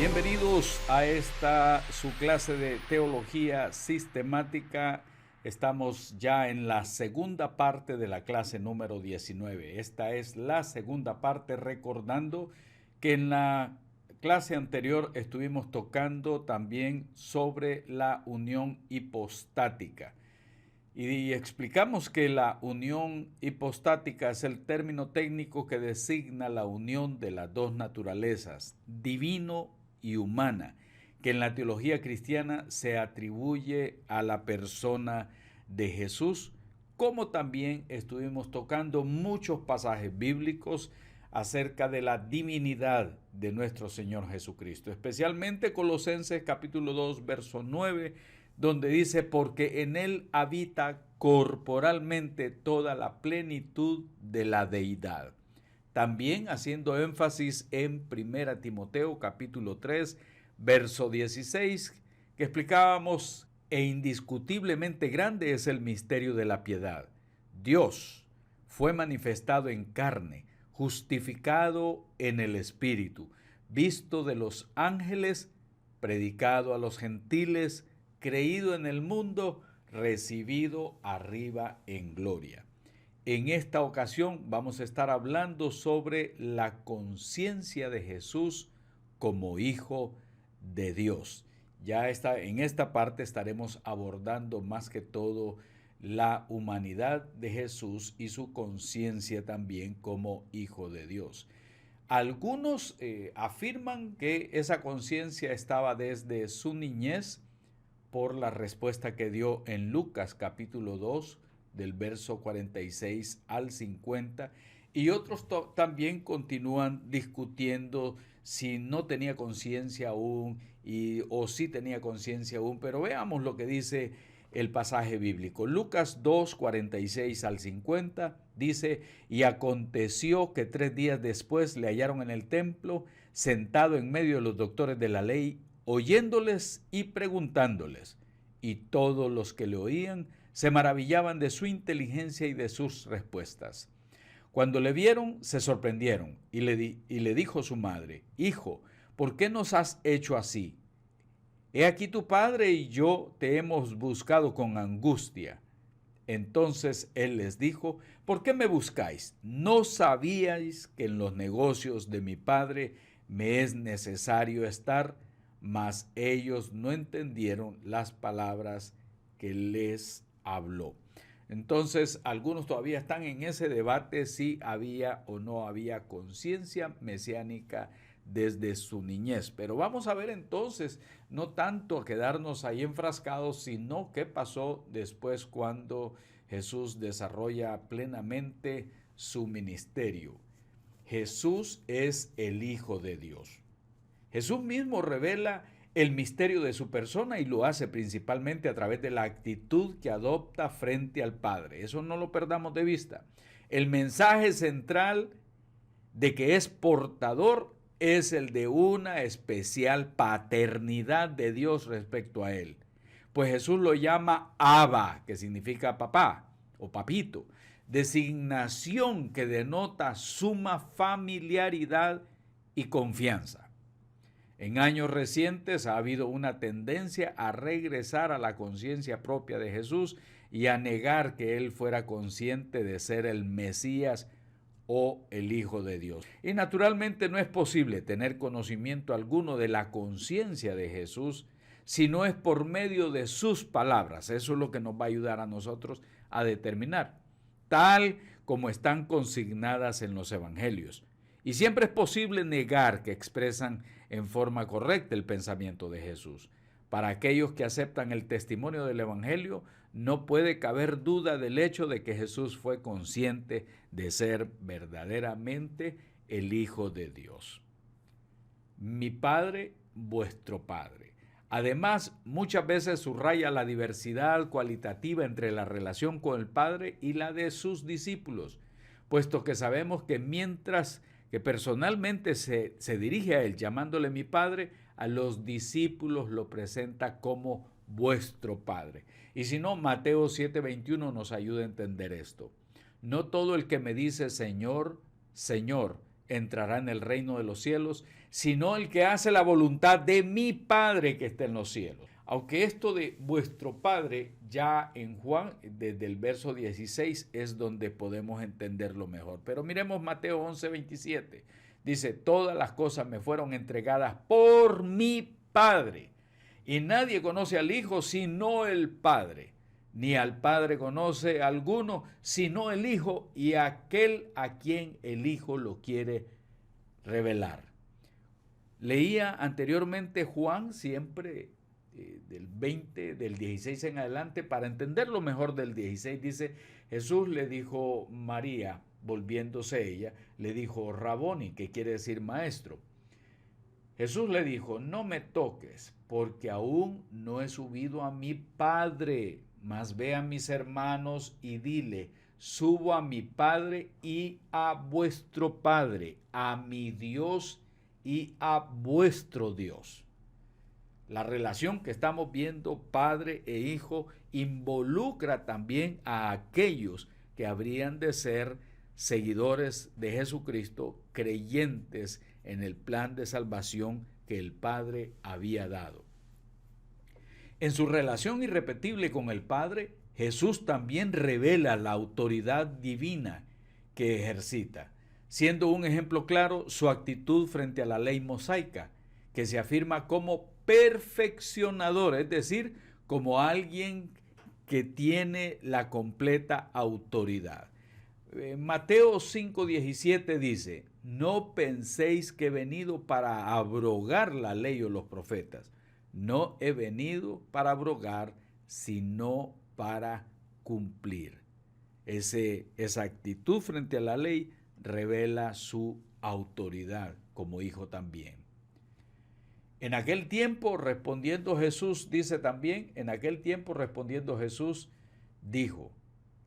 Bienvenidos a esta su clase de teología sistemática. Estamos ya en la segunda parte de la clase número 19. Esta es la segunda parte, recordando que en la clase anterior estuvimos tocando también sobre la unión hipostática. Y explicamos que la unión hipostática es el término técnico que designa la unión de las dos naturalezas, divino y humana, que en la teología cristiana se atribuye a la persona de Jesús, como también estuvimos tocando muchos pasajes bíblicos acerca de la divinidad de nuestro Señor Jesucristo, especialmente Colosenses capítulo 2, verso 9, donde dice, porque en Él habita corporalmente toda la plenitud de la deidad. También haciendo énfasis en 1 Timoteo capítulo 3, verso 16, que explicábamos, e indiscutiblemente grande es el misterio de la piedad. Dios fue manifestado en carne, justificado en el Espíritu, visto de los ángeles, predicado a los gentiles, creído en el mundo, recibido arriba en gloria. En esta ocasión vamos a estar hablando sobre la conciencia de Jesús como Hijo de Dios. En esta parte estaremos abordando más que todo la humanidad de Jesús y su conciencia también como Hijo de Dios. Algunos afirman que esa conciencia estaba desde su niñez, por la respuesta que dio en Lucas capítulo 2 del verso 46 al 50, y otros también continúan discutiendo si no tenía conciencia aún o si tenía conciencia aún, pero veamos lo que dice el pasaje bíblico. Lucas 2, 46 al 50 dice, y aconteció que 3 días después le hallaron en el templo, sentado en medio de los doctores de la ley, oyéndoles y preguntándoles, y todos los que le oían se maravillaban de su inteligencia y de sus respuestas. Cuando le vieron, se sorprendieron, y le dijo su madre, Hijo, ¿por qué nos has hecho así? He aquí tu padre y yo te hemos buscado con angustia. Entonces él les dijo, ¿por qué me buscáis? ¿No sabíais que en los negocios de mi padre me es necesario estar? Mas ellos no entendieron las palabras que les habló. Entonces, algunos todavía están en ese debate si había o no había conciencia mesiánica desde su niñez. Pero vamos a ver entonces, no tanto a quedarnos ahí enfrascados, sino qué pasó después cuando Jesús desarrolla plenamente su ministerio. Jesús es el Hijo de Dios. Jesús mismo revela el misterio de su persona y lo hace principalmente a través de la actitud que adopta frente al Padre. Eso no lo perdamos de vista. El mensaje central de que es portador es el de una especial paternidad de Dios respecto a él. Pues Jesús lo llama Abba, que significa papá o papito, designación que denota suma familiaridad y confianza. En años recientes ha habido una tendencia a regresar a la conciencia propia de Jesús y a negar que él fuera consciente de ser el Mesías o el Hijo de Dios. Y naturalmente no es posible tener conocimiento alguno de la conciencia de Jesús si no es por medio de sus palabras. Eso es lo que nos va a ayudar a nosotros a determinar, tal como están consignadas en los evangelios. Y siempre es posible negar que expresan en forma correcta el pensamiento de Jesús. Para aquellos que aceptan el testimonio del Evangelio, no puede caber duda del hecho de que Jesús fue consciente de ser verdaderamente el Hijo de Dios. Mi Padre, vuestro Padre. Además, muchas veces subraya la diversidad cualitativa entre la relación con el Padre y la de sus discípulos, puesto que sabemos que mientras que personalmente se dirige a él llamándole mi Padre, a los discípulos lo presenta como vuestro Padre. Y si no, Mateo 7:21 nos ayuda a entender esto. No todo el que me dice Señor, Señor, entrará en el reino de los cielos, sino el que hace la voluntad de mi Padre que está en los cielos. Aunque esto de vuestro Padre, ya en Juan, desde el verso 16, es donde podemos entenderlo mejor. Pero miremos Mateo 11:27. Dice, todas las cosas me fueron entregadas por mi Padre. Y nadie conoce al Hijo sino el Padre. Ni al Padre conoce alguno sino el Hijo y aquel a quien el Hijo lo quiere revelar. Leía anteriormente Juan, siempre del 16 en adelante, para entenderlo mejor del 16, dice, Jesús le dijo María, volviéndose ella, le dijo Raboni, que quiere decir maestro. Jesús le dijo, no me toques, porque aún no he subido a mi Padre, mas ve a mis hermanos y dile, subo a mi Padre y a vuestro Padre, a mi Dios y a vuestro Dios. La relación que estamos viendo padre e hijo involucra también a aquellos que habrían de ser seguidores de Jesucristo, creyentes en el plan de salvación que el Padre había dado. En su relación irrepetible con el Padre, Jesús también revela la autoridad divina que ejercita, siendo un ejemplo claro su actitud frente a la ley mosaica, que se afirma como perfeccionador, es decir, como alguien que tiene la completa autoridad. Mateo 5:17 dice, no penséis que he venido para abrogar la ley o los profetas. No he venido para abrogar, sino para cumplir. Esa actitud frente a la ley revela su autoridad como hijo también. En aquel tiempo respondiendo Jesús, dice también, en aquel tiempo respondiendo Jesús, dijo,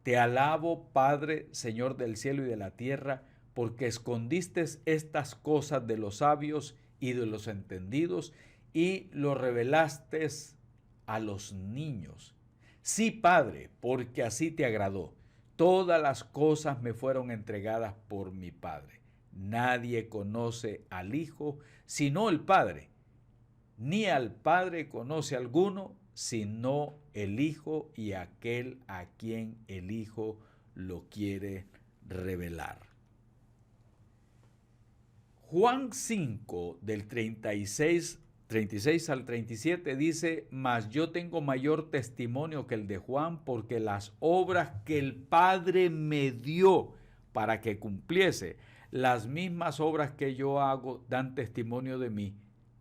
te alabo, Padre, Señor del cielo y de la tierra, porque escondiste estas cosas de los sabios y de los entendidos y lo revelaste a los niños. Sí, Padre, porque así te agradó. Todas las cosas me fueron entregadas por mi Padre. Nadie conoce al Hijo sino el Padre, ni al Padre conoce alguno sino el Hijo y aquel a quien el Hijo lo quiere revelar. Juan 5, del 36 al 37 dice, mas yo tengo mayor testimonio que el de Juan, porque las obras que el Padre me dio para que cumpliese, las mismas obras que yo hago dan testimonio de mí,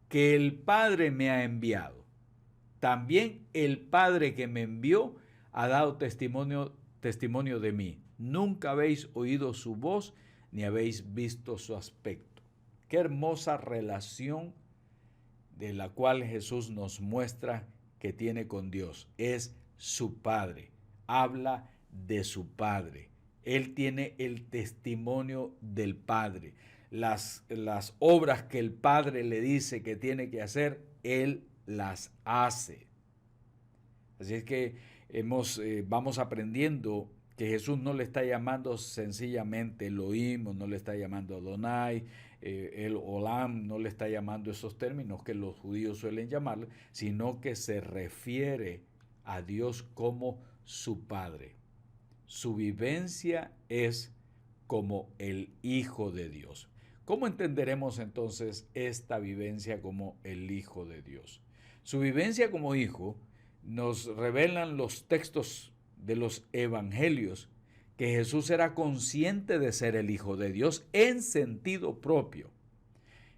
que el Padre me ha enviado. También el Padre que me envió ha dado testimonio de mí. Nunca habéis oído su voz, ni habéis visto su aspecto. Qué hermosa relación de la cual Jesús nos muestra que tiene con Dios. Es su Padre. Habla de su Padre. Él tiene el testimonio del Padre. Las obras que el Padre le dice que tiene que hacer, Él las hace. Así es que vamos aprendiendo que Jesús no le está llamando sencillamente Elohim, no le está llamando Adonai, el Olam, no le está llamando esos términos que los judíos suelen llamarle, sino que se refiere a Dios como su Padre. Su vivencia es como el Hijo de Dios. ¿Cómo entenderemos entonces esta vivencia como el Hijo de Dios? Su vivencia como hijo nos revelan los textos de los evangelios que Jesús era consciente de ser el Hijo de Dios en sentido propio.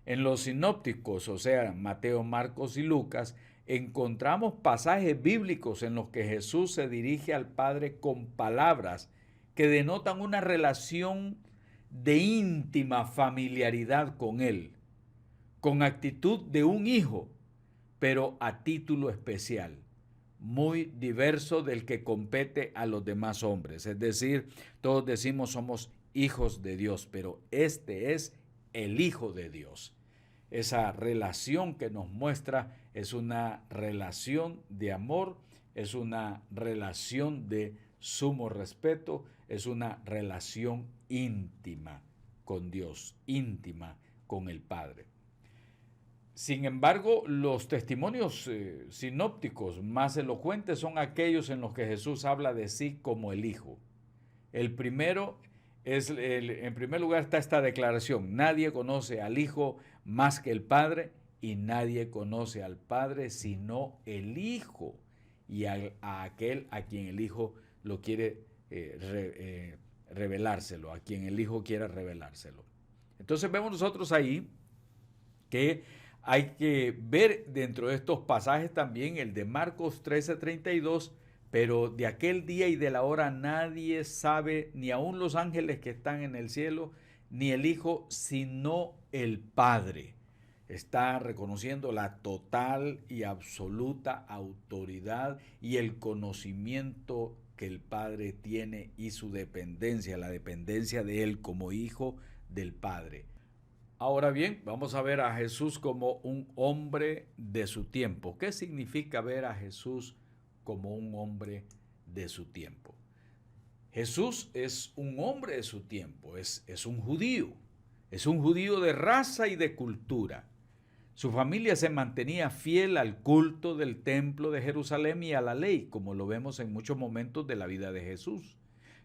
En los sinópticos, o sea, Mateo, Marcos y Lucas, encontramos pasajes bíblicos en los que Jesús se dirige al Padre con palabras que denotan una relación de íntima familiaridad con Él, con actitud de un hijo, pero a título especial, muy diverso del que compete a los demás hombres. Es decir, todos decimos somos hijos de Dios, pero este es el Hijo de Dios. Esa relación que nos muestra es una relación de amor, es una relación de sumo respeto, es una relación íntima con Dios, íntima con el Padre. Sin embargo, los testimonios sinópticos más elocuentes son aquellos en los que Jesús habla de sí como el Hijo. El primero en primer lugar está esta declaración: nadie conoce al Hijo más que el Padre, y nadie conoce al Padre sino el Hijo, y a aquel a quien el Hijo lo quiere revelárselo, a quien el Hijo quiera revelárselo. Entonces vemos nosotros ahí que hay que ver dentro de estos pasajes también el de Marcos 13:32, pero de aquel día y de la hora nadie sabe, ni aun los ángeles que están en el cielo, ni el Hijo, sino el Padre. Está reconociendo la total y absoluta autoridad y el conocimiento que el Padre tiene y su dependencia, la dependencia de Él como Hijo del Padre. Ahora bien, vamos a ver a Jesús como un hombre de su tiempo. ¿Qué significa ver a Jesús como un hombre de su tiempo? Jesús es un hombre de su tiempo, es un judío de raza y de cultura. Su familia se mantenía fiel al culto del templo de Jerusalén y a la ley, como lo vemos en muchos momentos de la vida de Jesús.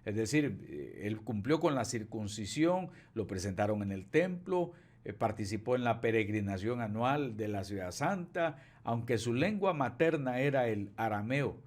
Es decir, él cumplió con la circuncisión, lo presentaron en el templo, participó en la peregrinación anual de la Ciudad Santa, aunque su lengua materna era el arameo,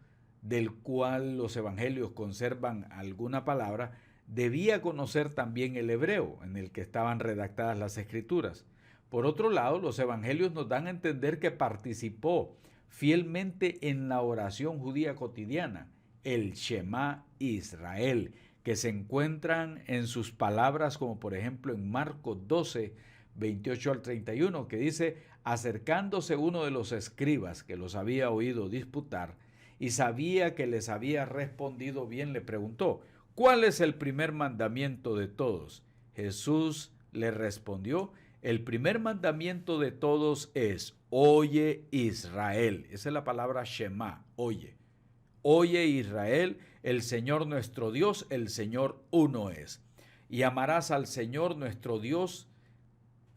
del cual los evangelios conservan alguna palabra, debía conocer también el hebreo, en el que estaban redactadas las escrituras. Por otro lado, los evangelios nos dan a entender que participó fielmente en la oración judía cotidiana, el Shema Israel, que se encuentran en sus palabras, como por ejemplo en Marcos 12, 28 al 31, que dice: acercándose uno de los escribas que los había oído disputar y sabía que les había respondido bien, le preguntó: ¿cuál es el primer mandamiento de todos? Jesús le respondió: el primer mandamiento de todos es: oye Israel. Esa es la palabra Shema, oye. Oye Israel, el Señor nuestro Dios, el Señor uno es. Y amarás al Señor nuestro Dios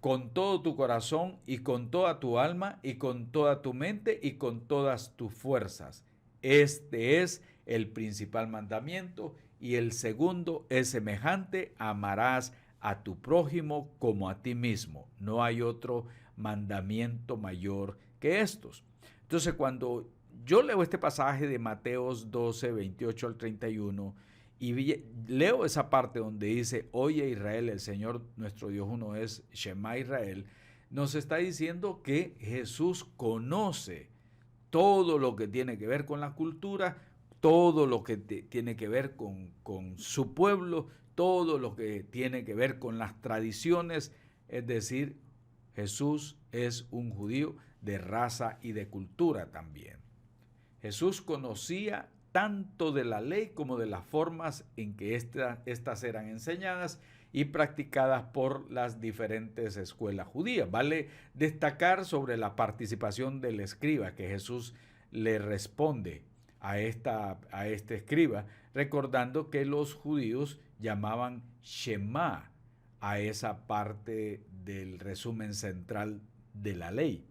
con todo tu corazón y con toda tu alma y con toda tu mente y con todas tus fuerzas. Este es el principal mandamiento, y el segundo es semejante: amarás a tu prójimo como a ti mismo. No hay otro mandamiento mayor que estos. Entonces, cuando yo leo este pasaje de Mateos 12, 28 al 31, y leo esa parte donde dice: oye Israel, el Señor nuestro Dios uno es, Shema Israel, nos está diciendo que Jesús conoce todo lo que tiene que ver con la cultura, todo lo que tiene que ver con su pueblo, todo lo que tiene que ver con las tradiciones. Es decir, Jesús es un judío de raza y de cultura también. Jesús conocía tanto de la ley como de las formas en que estas eran enseñadas y practicadas por las diferentes escuelas judías. Vale destacar sobre la participación del escriba, que Jesús le responde a este escriba, recordando que los judíos llamaban Shema a esa parte del resumen central de la ley.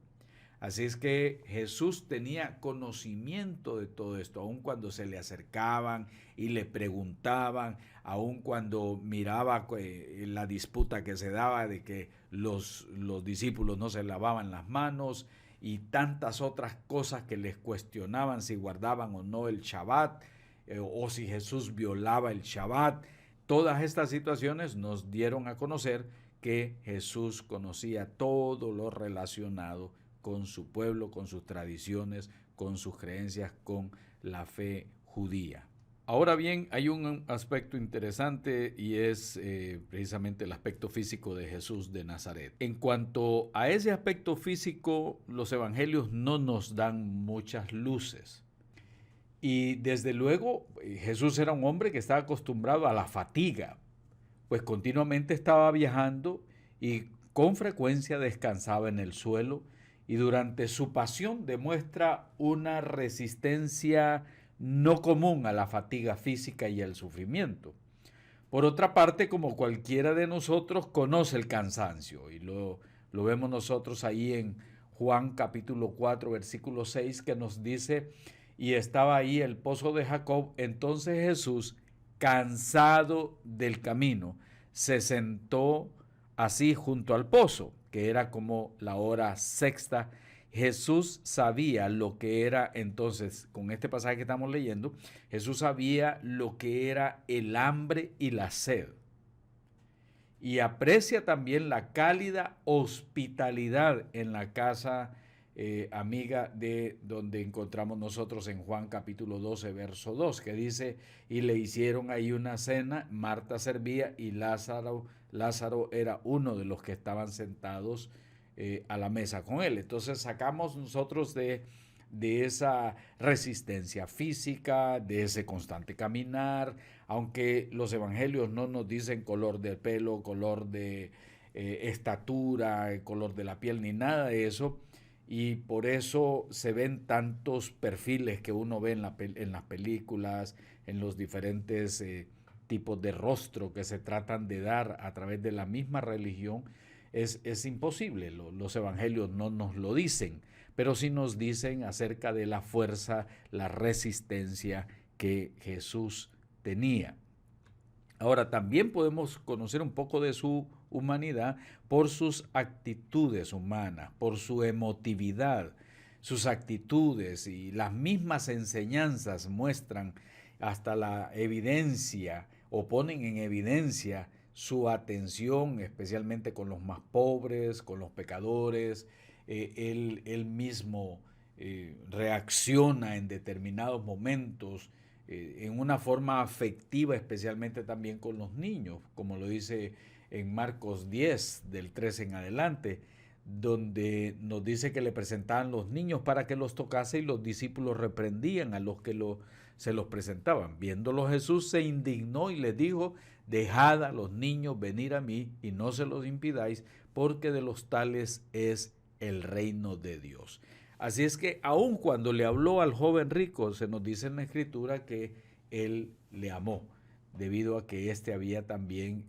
Así es que Jesús tenía conocimiento de todo esto, aun cuando se le acercaban y le preguntaban, aun cuando miraba la disputa que se daba de que los discípulos no se lavaban las manos y tantas otras cosas que les cuestionaban si guardaban o no el Shabbat, o si Jesús violaba el Shabbat. Todas estas situaciones nos dieron a conocer que Jesús conocía todo lo relacionado con su pueblo, con sus tradiciones, con sus creencias, con la fe judía. Ahora bien, hay un aspecto interesante, y es precisamente el aspecto físico de Jesús de Nazaret. En cuanto a ese aspecto físico, los evangelios no nos dan muchas luces. Y desde luego Jesús era un hombre que estaba acostumbrado a la fatiga, pues continuamente estaba viajando y con frecuencia descansaba en el suelo, y durante su pasión demuestra una resistencia no común a la fatiga física y al sufrimiento. Por otra parte, como cualquiera de nosotros, conoce el cansancio y lo vemos nosotros ahí en Juan capítulo 4, versículo 6, que nos dice, y estaba ahí el pozo de Jacob. Entonces Jesús, cansado del camino, se sentó así junto al pozo, que era como la hora sexta. Jesús sabía lo que era entonces, con este pasaje que estamos leyendo, Jesús sabía lo que era el hambre y la sed. Y aprecia también la cálida hospitalidad en la casa amiga de donde encontramos nosotros en Juan capítulo 12, verso 2, que dice, y le hicieron ahí una cena, Marta servía y Lázaro era uno de los que estaban sentados a la mesa con él. Entonces sacamos nosotros de esa resistencia física, de ese constante caminar, aunque los evangelios no nos dicen color de pelo, color de estatura, color de la piel, ni nada de eso, y por eso se ven tantos perfiles que uno ve en las películas, en los diferentes tipos de rostro que se tratan de dar a través de la misma religión. Es imposible, los evangelios no nos lo dicen, pero sí nos dicen acerca de la fuerza, la resistencia que Jesús tenía. Ahora, también podemos conocer un poco de su humanidad por sus actitudes humanas, por su emotividad. Sus actitudes y las mismas enseñanzas muestran hasta la evidencia o ponen en evidencia su atención, especialmente con los más pobres, con los pecadores. Él mismo reacciona en determinados momentos en una forma afectiva, especialmente también con los niños, como lo dice en Marcos 10, del 13 en adelante, donde nos dice que le presentaban los niños para que los tocase y los discípulos reprendían a los que se los presentaban. Viéndolo Jesús se indignó y les dijo, dejad a los niños venir a mí y no se los impidáis, porque de los tales es el reino de Dios. Así es que aun cuando le habló al joven rico, se nos dice en la escritura que él le amó, debido a que éste había también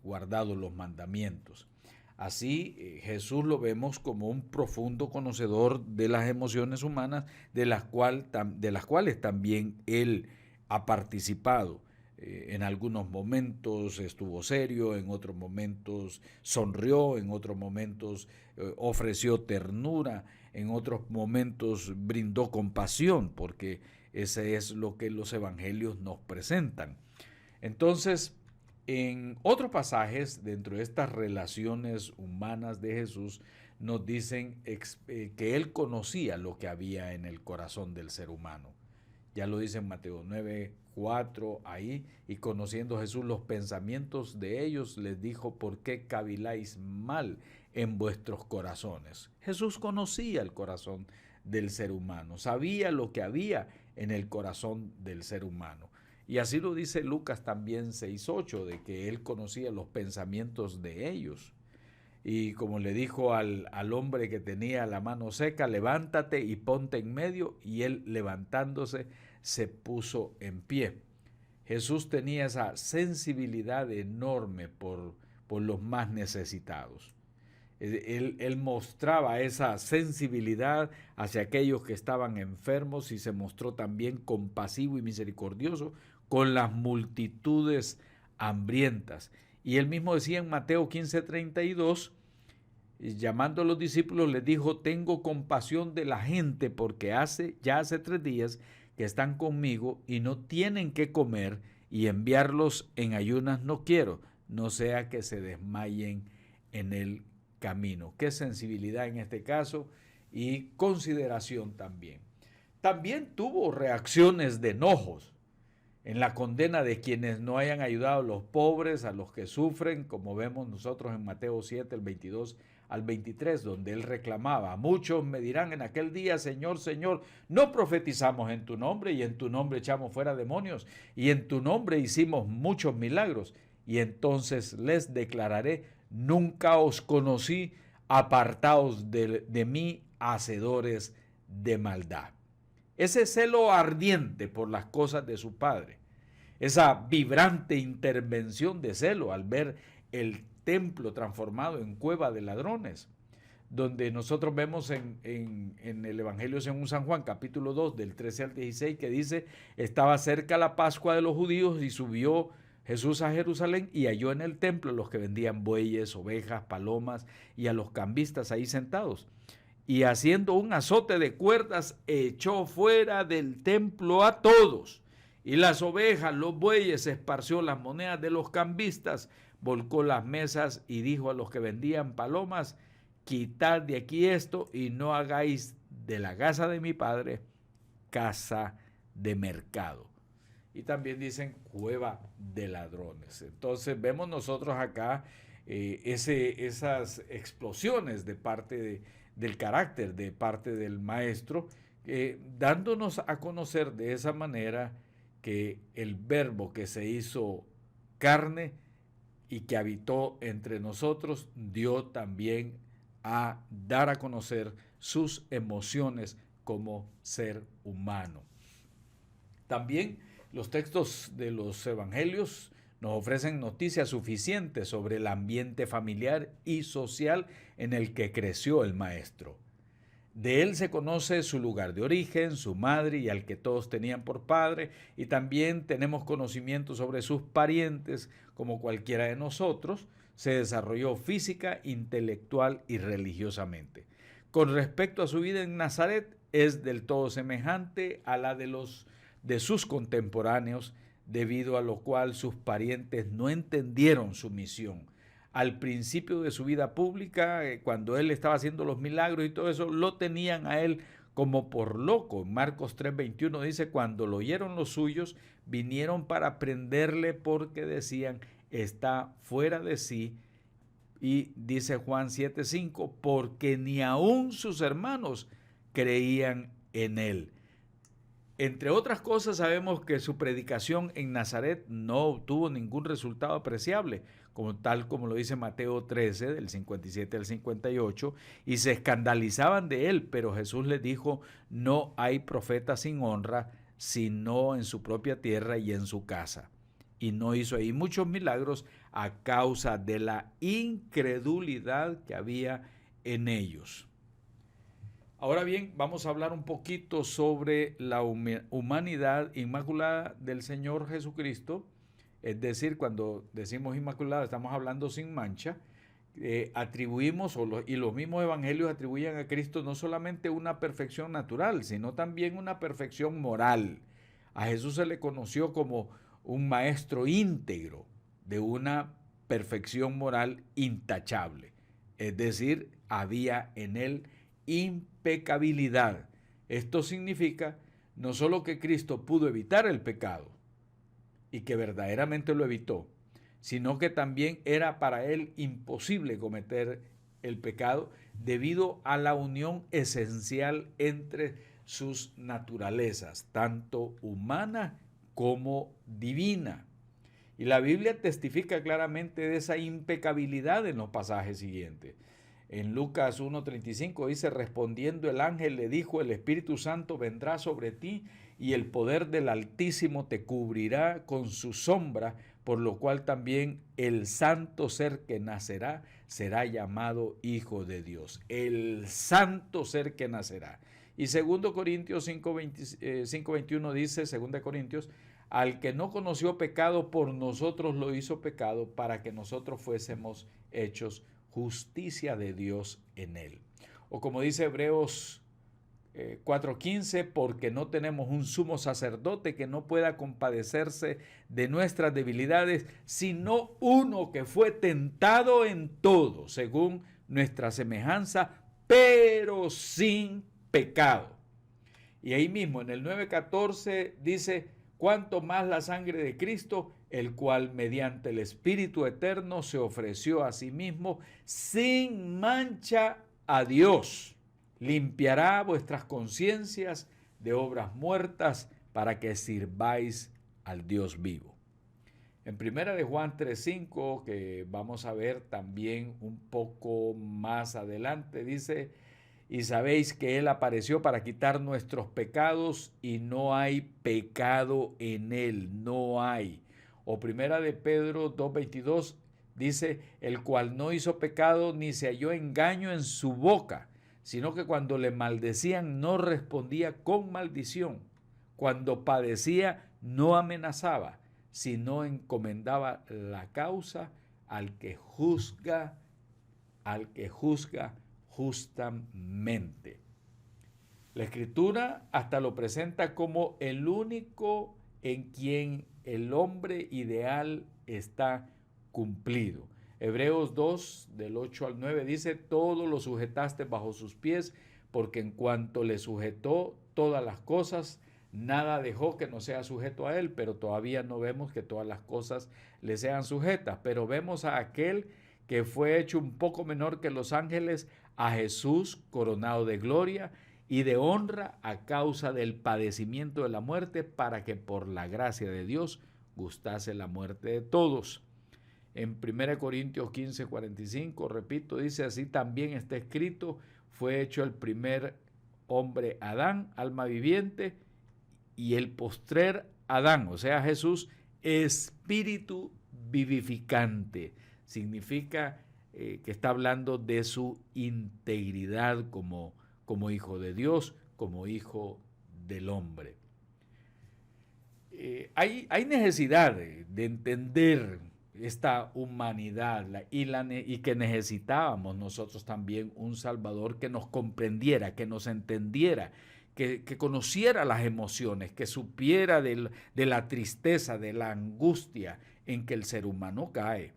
guardado los mandamientos. Así Jesús lo vemos como un profundo conocedor de las emociones humanas, de las cuales también él ha participado. En algunos momentos estuvo serio, en otros momentos sonrió, en otros momentos ofreció ternura, en otros momentos brindó compasión, porque ese es lo que los evangelios nos presentan. Entonces, en otros pasajes, dentro de estas relaciones humanas de Jesús, nos dicen que él conocía lo que había en el corazón del ser humano. Ya lo dice en Mateo 9, 4, ahí, y conociendo Jesús los pensamientos de ellos, les dijo, ¿por qué caviláis mal en vuestros corazones? Jesús conocía el corazón del ser humano, sabía lo que había en el corazón del ser humano. Y así lo dice Lucas también 6:8, de que él conocía los pensamientos de ellos. Y como le dijo al hombre que tenía la mano seca, levántate y ponte en medio, y él levantándose se puso en pie. Jesús tenía esa sensibilidad enorme por los más necesitados. Él mostraba esa sensibilidad hacia aquellos que estaban enfermos y se mostró también compasivo y misericordioso con las multitudes hambrientas. Y él mismo decía en Mateo 15:32, llamando a los discípulos, les dijo, tengo compasión de la gente porque ya hace 3 días que están conmigo y no tienen que comer, y enviarlos en ayunas no quiero, no sea que se desmayen en el camino. Qué sensibilidad en este caso y consideración también. También tuvo reacciones de enojos en la condena de quienes no hayan ayudado a los pobres, a los que sufren, como vemos nosotros en Mateo 7, el 22 al 23, donde él reclamaba, muchos me dirán en aquel día, Señor, Señor, no profetizamos en tu nombre, y en tu nombre echamos fuera demonios, y en tu nombre hicimos muchos milagros, y entonces les declararé, nunca os conocí, apartaos de mí, hacedores de maldad. Ese celo ardiente por las cosas de su padre, esa vibrante intervención de celo al ver el templo transformado en cueva de ladrones, donde nosotros vemos en el Evangelio según San Juan, capítulo 2, del 13 al 16, que dice, estaba cerca la Pascua de los judíos y subió Jesús a Jerusalén y halló en el templo los que vendían bueyes, ovejas, palomas y a los cambistas ahí sentados. Y haciendo un azote de cuerdas, echó fuera del templo a todos. Y las ovejas, los bueyes, esparció las monedas de los cambistas, volcó las mesas y dijo a los que vendían palomas, quitad de aquí esto y no hagáis de la casa de mi padre casa de mercado. Y también dicen cueva de ladrones. Entonces vemos nosotros acá esas explosiones de parte del carácter de parte del maestro, dándonos a conocer de esa manera que el verbo que se hizo carne y que habitó entre nosotros dio también a dar a conocer sus emociones como ser humano. También los textos de los evangelios nos ofrecen noticias suficientes sobre el ambiente familiar y social en el que creció el maestro. De él se conoce su lugar de origen, su madre y al que todos tenían por padre, y también tenemos conocimiento sobre sus parientes, como cualquiera de nosotros. Se desarrolló física, intelectual y religiosamente. Con respecto a su vida en Nazaret, es del todo semejante a la de sus contemporáneos, debido a lo cual sus parientes no entendieron su misión. Al principio de su vida pública, cuando él estaba haciendo los milagros y todo eso, lo tenían a él como por loco. Marcos 3:21 dice, cuando lo oyeron los suyos, vinieron para prenderle porque decían, está fuera de sí. Y dice Juan 7:5, porque ni aun sus hermanos creían en él. Entre otras cosas, sabemos que su predicación en Nazaret no obtuvo ningún resultado apreciable, tal como lo dice Mateo 13, del 57 al 58, y se escandalizaban de él, pero Jesús les dijo, no hay profeta sin honra, sino en su propia tierra y en su casa. Y no hizo ahí muchos milagros a causa de la incredulidad que había en ellos. Ahora bien, vamos a hablar un poquito sobre la humanidad inmaculada del Señor Jesucristo. Es decir, cuando decimos inmaculada, estamos hablando sin mancha. Atribuimos, y los mismos evangelios atribuyen a Cristo no solamente una perfección natural, sino también una perfección moral. A Jesús se le conoció como un maestro íntegro de una perfección moral intachable. Es decir, había en él impecabilidad. Esto significa no solo que Cristo pudo evitar el pecado y que verdaderamente lo evitó, sino que también era para él imposible cometer el pecado debido a la unión esencial entre sus naturalezas, tanto humana como divina. Y la Biblia testifica claramente de esa impecabilidad en los pasajes siguientes. En Lucas 1:35 dice, respondiendo el ángel le dijo, el Espíritu Santo vendrá sobre ti y el poder del Altísimo te cubrirá con su sombra, por lo cual también el santo ser que nacerá será llamado Hijo de Dios. El santo ser que nacerá. Y 2 Corintios 5:21 dice, 2 Corintios, al que no conoció pecado, por nosotros lo hizo pecado, para que nosotros fuésemos hechos justicia de Dios en él. O como dice Hebreos 4:15, porque no tenemos un sumo sacerdote que no pueda compadecerse de nuestras debilidades, sino uno que fue tentado en todo, según nuestra semejanza, pero sin pecado. Y ahí mismo en el 9:14 dice, cuanto más la sangre de Cristo, el cual mediante el Espíritu Eterno se ofreció a sí mismo sin mancha a Dios, limpiará vuestras conciencias de obras muertas para que sirváis al Dios vivo. En 1 de Juan 3:5, que vamos a ver también un poco más adelante, dice, y sabéis que Él apareció para quitar nuestros pecados y no hay pecado en Él, no hay. O primera de Pedro 2:22 dice, el cual no hizo pecado ni se halló engaño en su boca, sino que cuando le maldecían no respondía con maldición. Cuando padecía no amenazaba, sino encomendaba la causa al que juzga justamente. La Escritura hasta lo presenta como el único en quien el hombre ideal está cumplido. Hebreos 2, del 8 al 9 dice, todo lo sujetaste bajo sus pies, porque en cuanto le sujetó todas las cosas, nada dejó que no sea sujeto a él, pero todavía no vemos que todas las cosas le sean sujetas, pero vemos a aquel que fue hecho un poco menor que los ángeles, a Jesús coronado de gloria y de honra a causa del padecimiento de la muerte, para que por la gracia de Dios gustase la muerte de todos. En 1 Corintios 15:45, repito, dice, así también está escrito, fue hecho el primer hombre Adán, alma viviente, y el postrer Adán, o sea Jesús, espíritu vivificante. Significa que está hablando de su integridad como hijo de Dios, como hijo del hombre. Hay necesidad de entender esta humanidad y que necesitábamos nosotros también un Salvador que nos comprendiera, que nos entendiera, que conociera las emociones, que supiera de la tristeza, de la angustia en que el ser humano cae.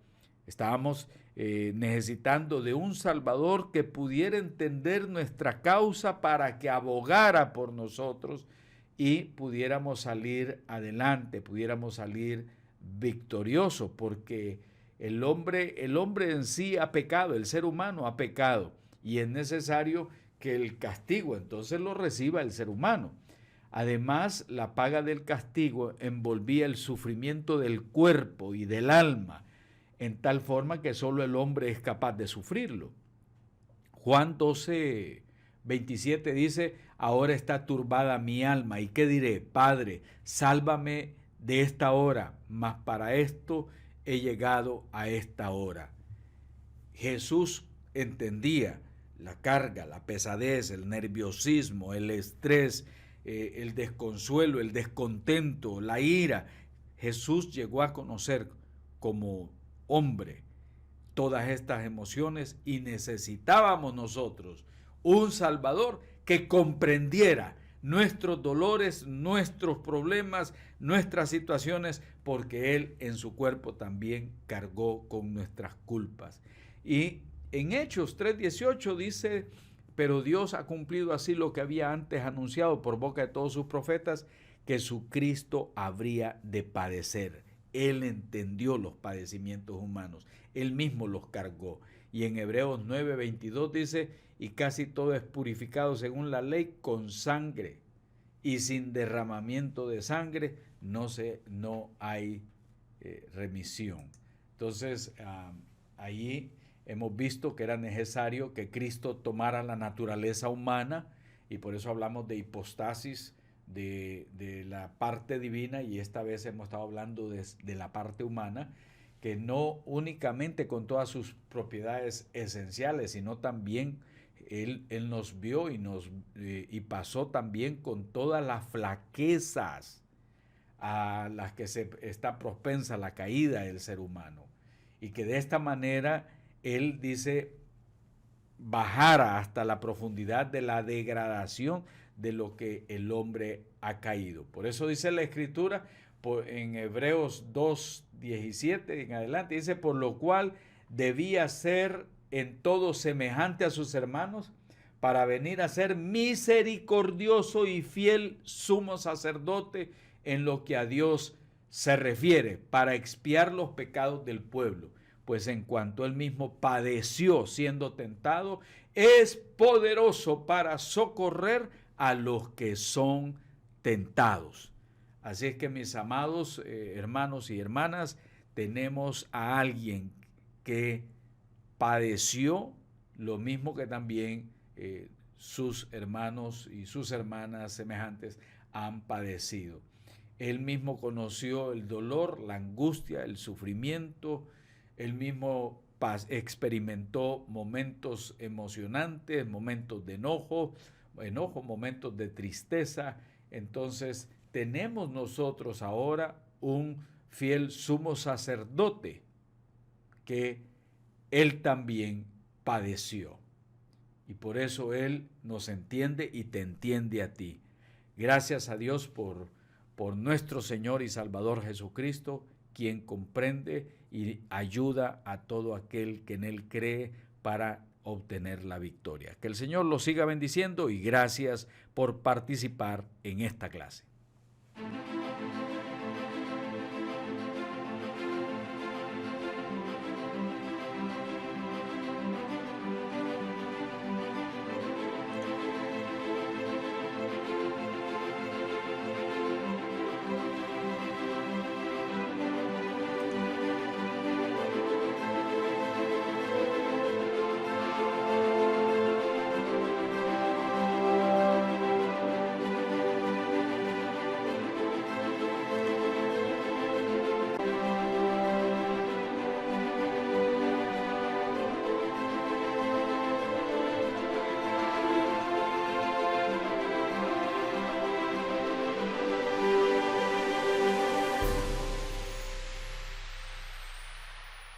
Estábamos necesitando de un Salvador que pudiera entender nuestra causa para que abogara por nosotros y pudiéramos salir adelante, pudiéramos salir victoriosos, porque el hombre en sí ha pecado, el ser humano ha pecado, y es necesario que el castigo entonces lo reciba el ser humano. Además, la paga del castigo envolvía el sufrimiento del cuerpo y del alma, en tal forma que solo el hombre es capaz de sufrirlo. Juan 12:27 dice, ahora está turbada mi alma, ¿y qué diré? Padre, sálvame de esta hora, mas para esto he llegado a esta hora. Jesús entendía la carga, la pesadez, el nerviosismo, el estrés, el desconsuelo, el descontento, la ira. Jesús llegó a conocer como hombre todas estas emociones y necesitábamos nosotros un Salvador que comprendiera nuestros dolores, nuestros problemas, nuestras situaciones, porque Él en su cuerpo también cargó con nuestras culpas. Y en Hechos 3:18 dice, pero Dios ha cumplido así lo que había antes anunciado por boca de todos sus profetas, que su Cristo habría de padecer. Él entendió los padecimientos humanos, Él mismo los cargó. Y en Hebreos 9:22 dice, y casi todo es purificado según la ley con sangre, y sin derramamiento de sangre no hay remisión. Entonces, allí hemos visto que era necesario que Cristo tomara la naturaleza humana, y por eso hablamos de hipostasis, de la parte divina, y esta vez hemos estado hablando de la parte humana, que no únicamente con todas sus propiedades esenciales, sino también Él nos vio y pasó también con todas las flaquezas a las que está propensa la caída del ser humano. Y que de esta manera Él dice bajara hasta la profundidad de la degradación de lo que el hombre ha caído. Por eso dice la Escritura en Hebreos 2:17 en adelante, dice, por lo cual debía ser en todo semejante a sus hermanos, para venir a ser misericordioso y fiel sumo sacerdote en lo que a Dios se refiere, para expiar los pecados del pueblo. Pues en cuanto él mismo padeció siendo tentado, es poderoso para socorrer a los que son tentados. Así es que, mis amados hermanos y hermanas, tenemos a alguien que padeció lo mismo que también sus hermanos y sus hermanas semejantes han padecido. Él mismo conoció el dolor, la angustia, el sufrimiento. Él mismo experimentó momentos emocionantes, momentos de enojo, momentos de tristeza. Entonces tenemos nosotros ahora un fiel sumo sacerdote que él también padeció. Y por eso Él nos entiende y te entiende a ti. Gracias a Dios por nuestro Señor y Salvador Jesucristo, quien comprende y ayuda a todo aquel que en Él cree para obtener la victoria. Que el Señor los siga bendiciendo y gracias por participar en esta clase.